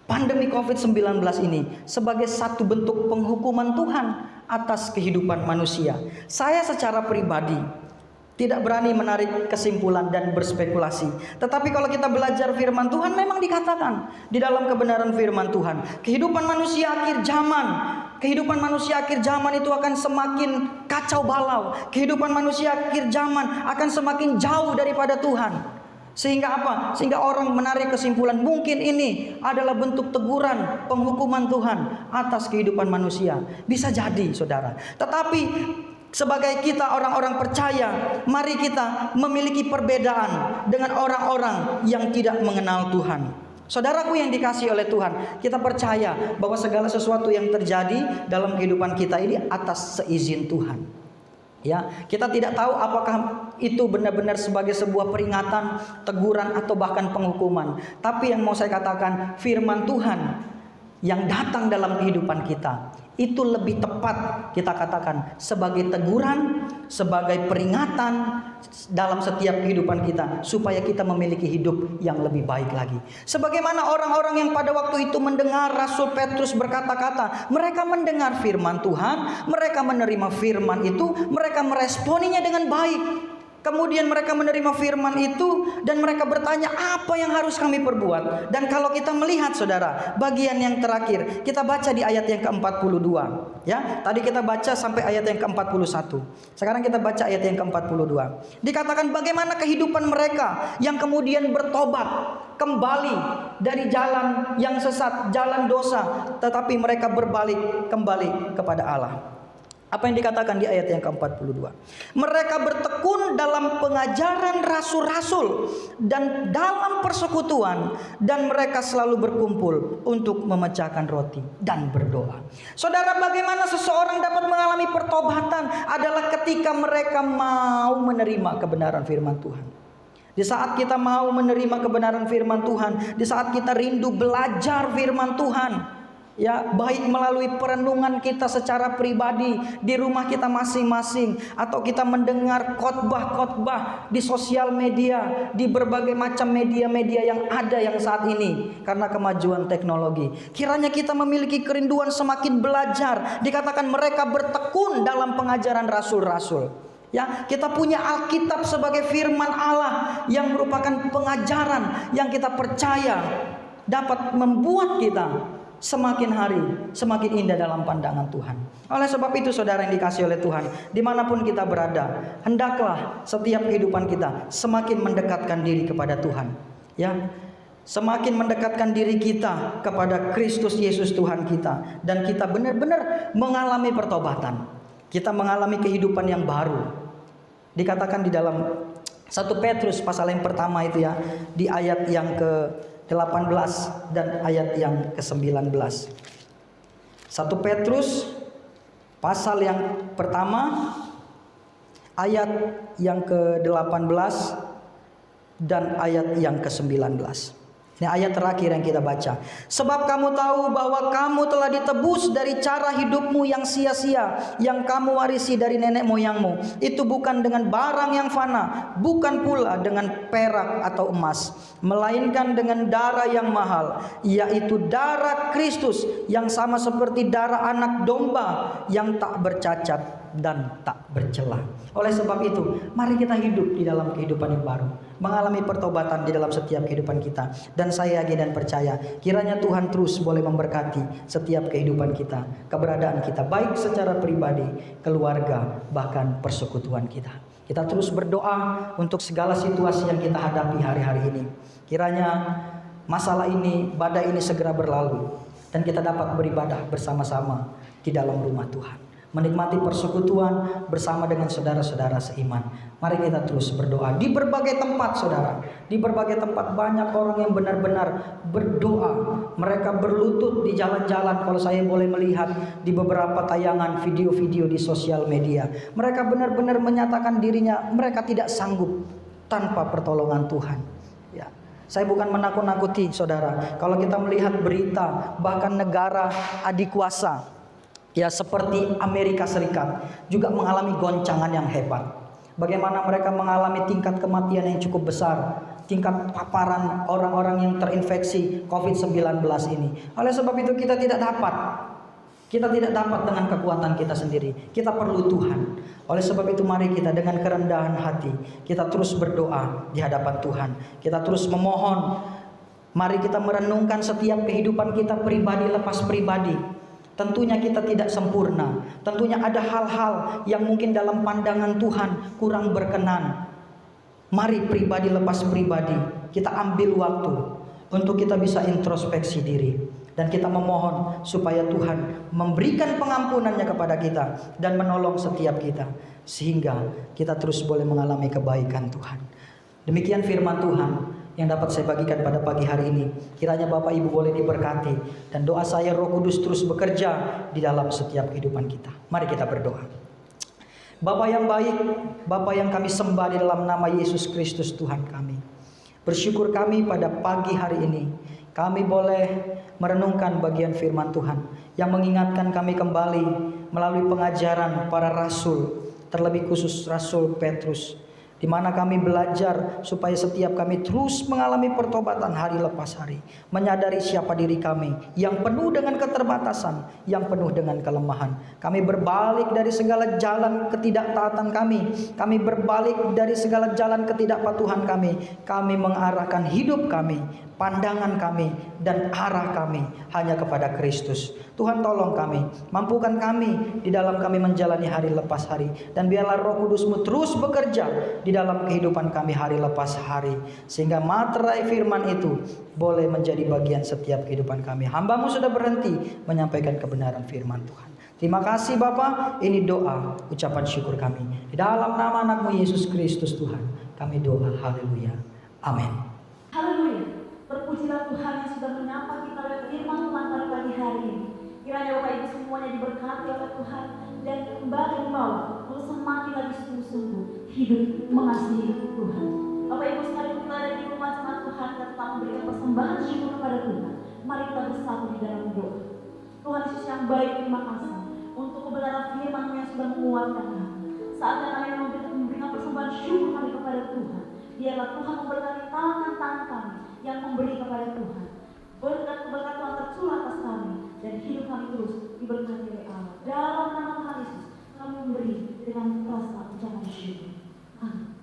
pandemi COVID-19 ini sebagai satu bentuk penghukuman Tuhan atas kehidupan manusia. Saya secara pribadi tidak berani menarik kesimpulan dan berspekulasi. Tetapi kalau kita belajar firman Tuhan, memang dikatakan di dalam kebenaran firman Tuhan, kehidupan manusia akhir zaman itu akan semakin kacau balau. Kehidupan manusia akhir zaman akan semakin jauh daripada Tuhan. Sehingga apa? Sehingga orang menarik kesimpulan, mungkin ini adalah bentuk teguran, penghukuman Tuhan atas kehidupan manusia. Bisa jadi, saudara. Tetapi sebagai kita orang-orang percaya, mari kita memiliki perbedaan dengan orang-orang yang tidak mengenal Tuhan. Saudaraku yang dikasihi oleh Tuhan, kita percaya bahwa segala sesuatu yang terjadi dalam kehidupan kita ini atas seizin Tuhan. Ya, kita tidak tahu apakah itu benar-benar sebagai sebuah peringatan, teguran, atau bahkan penghukuman. Tapi yang mau saya katakan, firman Tuhan yang datang dalam kehidupan kita itu lebih tepat kita katakan sebagai teguran, sebagai peringatan dalam setiap kehidupan kita, supaya kita memiliki hidup yang lebih baik lagi. Sebagaimana orang-orang yang pada waktu itu mendengar Rasul Petrus berkata-kata, mereka mendengar firman Tuhan, mereka menerima firman itu, mereka meresponinya dengan baik. Kemudian mereka menerima firman itu dan mereka bertanya, apa yang harus kami perbuat? Dan kalau kita melihat, saudara, bagian yang terakhir, kita baca di ayat yang ke-42. Ya, tadi kita baca sampai ayat yang ke-41. Sekarang kita baca ayat yang ke-42. Dikatakan bagaimana kehidupan mereka yang kemudian bertobat kembali dari jalan yang sesat, jalan dosa, tetapi mereka berbalik kembali kepada Allah. Apa yang dikatakan di ayat yang ke-42? Mereka bertekun dalam pengajaran rasul-rasul dan dalam persekutuan, dan mereka selalu berkumpul untuk memecahkan roti dan berdoa. Saudara, bagaimana seseorang dapat mengalami pertobatan adalah ketika mereka mau menerima kebenaran firman Tuhan. Di saat kita mau menerima kebenaran firman Tuhan, di saat kita rindu belajar firman Tuhan, ya, baik melalui perenungan kita secara pribadi di rumah kita masing-masing, atau kita mendengar khotbah-khotbah di sosial media, di berbagai macam media-media yang ada yang saat ini karena kemajuan teknologi. Kiranya kita memiliki kerinduan semakin belajar. Dikatakan mereka bertekun dalam pengajaran rasul-rasul. Ya, kita punya Alkitab sebagai firman Allah yang merupakan pengajaran yang kita percaya dapat membuat kita semakin hari semakin indah dalam pandangan Tuhan. Oleh sebab itu, saudara yang dikasihi oleh Tuhan, dimanapun kita berada, hendaklah setiap kehidupan kita semakin mendekatkan diri kepada Tuhan. Ya, semakin mendekatkan diri kita kepada Kristus Yesus Tuhan kita, dan kita benar-benar mengalami pertobatan. Kita mengalami kehidupan yang baru. Dikatakan di dalam 1 Petrus pasal yang pertama itu, ya, di ayat yang ke-18 dan ayat yang ke-19. 1 Petrus pasal yang pertama ayat yang ke-18 dan ayat yang ke-19. Ini ayat terakhir yang kita baca. Sebab kamu tahu bahwa kamu telah ditebus dari cara hidupmu yang sia-sia, yang kamu warisi dari nenek moyangmu. Itu bukan dengan barang yang fana, bukan pula dengan perak atau emas, melainkan dengan darah yang mahal, yaitu darah Kristus, yang sama seperti darah anak domba yang tak bercacat dan tak bercela. Oleh sebab itu, mari kita hidup di dalam kehidupan yang baru, mengalami pertobatan di dalam setiap kehidupan kita. Dan saya yakin dan percaya, kiranya Tuhan terus boleh memberkati setiap kehidupan kita, keberadaan kita, baik secara pribadi, keluarga, bahkan persekutuan kita. Kita terus berdoa untuk segala situasi yang kita hadapi hari-hari ini. Kiranya masalah ini, badai ini segera berlalu, dan kita dapat beribadah bersama-sama di dalam rumah Tuhan, menikmati persekutuan bersama dengan saudara-saudara seiman. Mari kita terus berdoa di berbagai tempat, saudara. Di berbagai tempat banyak orang yang benar-benar berdoa. Mereka berlutut di jalan-jalan, kalau saya boleh melihat di beberapa tayangan video-video di sosial media. Mereka benar-benar menyatakan dirinya mereka tidak sanggup tanpa pertolongan Tuhan. Ya. Saya bukan menakut-nakuti, saudara. Kalau kita melihat berita, bahkan negara adikuasa, ya seperti Amerika Serikat juga mengalami goncangan yang hebat. Bagaimana mereka mengalami tingkat kematian yang cukup besar, tingkat paparan orang-orang yang terinfeksi COVID-19 ini. Oleh sebab itu kita tidak dapat dengan kekuatan kita sendiri. Kita perlu Tuhan. Oleh sebab itu mari kita dengan kerendahan hati, kita terus berdoa di hadapan Tuhan. Kita terus memohon. Mari kita merenungkan setiap kehidupan kita pribadi lepas pribadi. Tentunya kita tidak sempurna. Tentunya ada hal-hal yang mungkin dalam pandangan Tuhan kurang berkenan. Mari pribadi lepas pribadi kita ambil waktu untuk kita bisa introspeksi diri. Dan kita memohon supaya Tuhan memberikan pengampunannya kepada kita dan menolong setiap kita. Sehingga kita terus boleh mengalami kebaikan Tuhan. Demikian firman Tuhan yang dapat saya bagikan pada pagi hari ini. Kiranya Bapak Ibu boleh diberkati, dan doa saya Roh Kudus terus bekerja di dalam setiap kehidupan kita. Mari kita berdoa. Bapa yang baik, Bapa yang kami sembah di dalam nama Yesus Kristus Tuhan kami. Bersyukur kami pada pagi hari ini kami boleh merenungkan bagian firman Tuhan yang mengingatkan kami kembali melalui pengajaran para rasul, terlebih khusus Rasul Petrus, di mana kami belajar supaya setiap kami terus mengalami pertobatan hari lepas hari, menyadari siapa diri kami yang penuh dengan keterbatasan, yang penuh dengan kelemahan. Kami berbalik dari segala jalan ketidaktaatan kami berbalik dari segala jalan ketidakpatuhan kami mengarahkan hidup kami, pandangan kami, dan arah kami hanya kepada Kristus. Tuhan tolong kami, mampukan kami di dalam kami menjalani hari lepas hari, dan biarlah Roh Kudus-Mu terus bekerja di dalam kehidupan kami hari lepas hari, sehingga materai firman itu boleh menjadi bagian setiap kehidupan kami. Hamba-Mu sudah berhenti menyampaikan kebenaran firman Tuhan. Terima kasih Bapa, ini doa ucapan syukur kami. Di dalam nama anak-Mu Yesus Kristus Tuhan, kami doa. Haleluya. Amin. Haleluya. Terpujilah Tuhan yang sudah menyapa kita oleh firman Tuhan pada pagi hari ini. Kiranya Bapak Ibu semuanya diberkati oleh Tuhan dan kembali membawa untuk semakin lagi sungguh-sungguh hidup mengasihi Tuhan. Bapak Ibu sekalipun kita ada di rumah jemaat Tuhan, kita tetap memberikan persembahan syukur kepada Tuhan. Mari kita bersatu di dalam doa. Tuhan Yesus yang baik, terima kasih untuk kebenaran firman-Mu yang sudah menguatkan kami. Saatnya kami memberikan persembahan syukur kami kepada Tuhan. Biarlah Tuhan memberkati tangan-tangan kami yang memberi kepada Tuhan. Berkat Tuhan tercurah atas kami, dan hidup kami terus diberkati oleh Allah. Dalam nama Tuhan Yesus kami memberi dengan rasa ucapan syukur. Amin.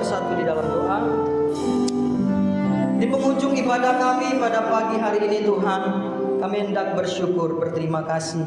bersatu di dalam doa. Di penghujung ibadah kami pada pagi hari ini Tuhan, kami hendak bersyukur, berterima kasih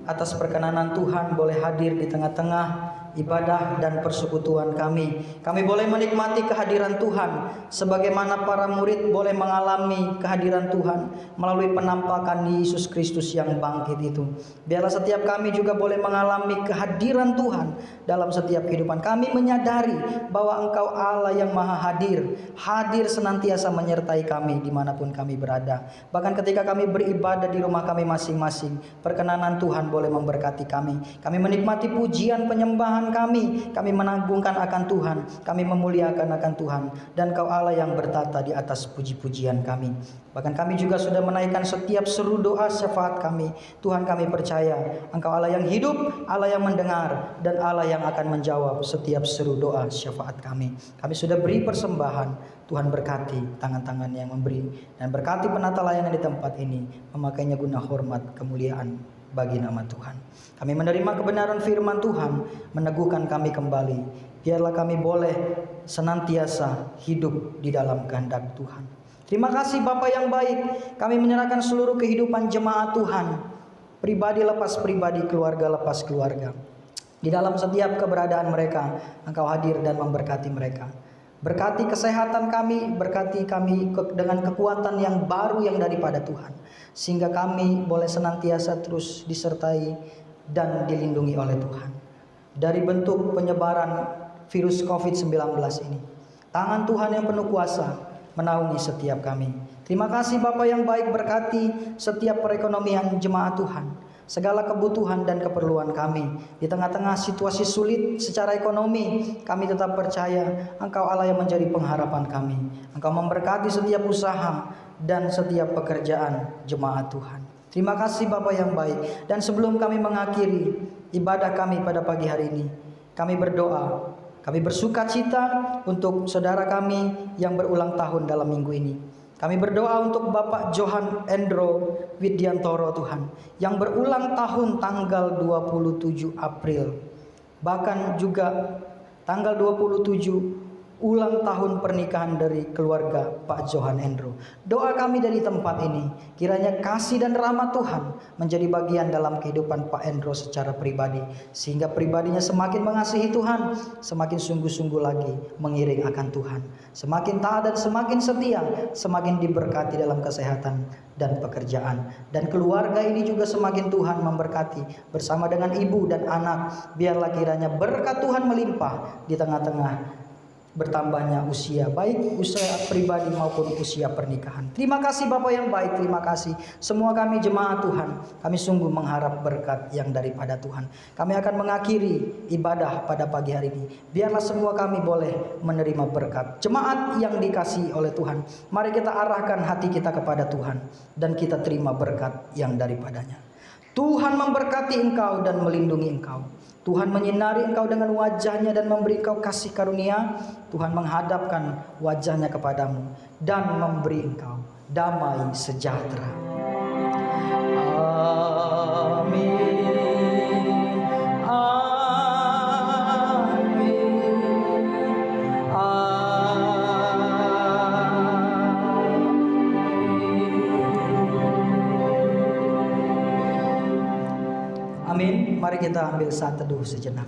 atas perkenanan Tuhan boleh hadir di tengah-tengah ibadah dan persekutuan kami. Kami boleh menikmati kehadiran Tuhan sebagaimana para murid boleh mengalami kehadiran Tuhan melalui penampakan Yesus Kristus yang bangkit itu. Biarlah setiap kami juga boleh mengalami kehadiran Tuhan dalam setiap kehidupan. Kami menyadari bahwa Engkau Allah yang maha hadir, hadir senantiasa menyertai kami dimanapun kami berada. Bahkan ketika kami beribadah di rumah kami masing-masing, perkenanan Tuhan boleh memberkati kami. Kami menikmati pujian penyembahan kami menagungkan akan Tuhan, kami memuliakan akan Tuhan, dan Kau Allah yang bertata di atas puji-pujian kami. Bahkan kami juga sudah menaikkan setiap seru doa syafaat kami. Tuhan, kami percaya Engkau Allah yang hidup, Allah yang mendengar, dan Allah yang akan menjawab setiap seru doa syafaat kami. Kami sudah beri persembahan. Tuhan berkati tangan-tangan yang memberi, dan berkati penata layanan di tempat ini, memakainya guna hormat kemuliaan bagi nama Tuhan. Kami menerima kebenaran firman Tuhan, meneguhkan kami kembali. Biarlah kami boleh senantiasa hidup di dalam kehendak Tuhan. Terima kasih Bapa yang baik. Kami menyerahkan seluruh kehidupan jemaat Tuhan, pribadi lepas pribadi, keluarga lepas keluarga. Di dalam setiap keberadaan mereka, Engkau hadir dan memberkati mereka. Berkati kesehatan kami, berkati kami dengan kekuatan yang baru yang daripada Tuhan, sehingga kami boleh senantiasa terus disertai dan dilindungi oleh Tuhan dari bentuk penyebaran virus COVID-19 ini. Tangan Tuhan yang penuh kuasa menaungi setiap kami. Terima kasih Bapa yang baik, berkati setiap perekonomian jemaat Tuhan, segala kebutuhan dan keperluan kami. Di tengah-tengah situasi sulit secara ekonomi, kami tetap percaya Engkau Allah yang menjadi pengharapan kami. Engkau memberkati setiap usaha dan setiap pekerjaan jemaat Tuhan. Terima kasih Bapa yang baik. Dan sebelum kami mengakhiri ibadah kami pada pagi hari ini, kami berdoa, kami bersuka cita untuk saudara kami yang berulang tahun dalam minggu ini. Kami berdoa untuk Bapak Johan Endro Widiantoro Tuhan, yang berulang tahun tanggal 27 April. Bahkan juga tanggal 27 ulang tahun pernikahan dari keluarga Pak Johan Endro. Doa kami dari tempat ini, kiranya kasih dan rahmat Tuhan menjadi bagian dalam kehidupan Pak Endro secara pribadi, sehingga pribadinya semakin mengasihi Tuhan, semakin sungguh-sungguh lagi mengiring akan Tuhan, semakin taat dan semakin setia, semakin diberkati dalam kesehatan dan pekerjaan. Dan keluarga ini juga semakin Tuhan memberkati bersama dengan ibu dan anak. Biarlah kiranya berkat Tuhan melimpah di tengah-tengah bertambahnya usia, baik usia pribadi maupun usia pernikahan. Terima kasih Bapak yang baik, terima kasih. Semua kami jemaat Tuhan, kami sungguh mengharap berkat yang daripada Tuhan. Kami akan mengakhiri ibadah pada pagi hari ini. Biarlah semua kami boleh menerima berkat. Jemaat yang dikasihi oleh Tuhan, mari kita arahkan hati kita kepada Tuhan dan kita terima berkat yang daripadanya. Tuhan memberkati engkau dan melindungi engkau. Tuhan menyinari engkau dengan wajahnya dan memberi engkau kasih karunia. Tuhan menghadapkan wajahnya kepadamu dan memberi engkau damai sejahtera. Amin. Amin. Amin. Mari kita ambil saat teduh sejenak.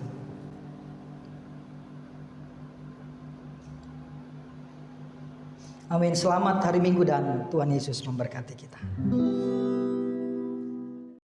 Amin. Selamat hari Minggu dan Tuhan Yesus memberkati kita.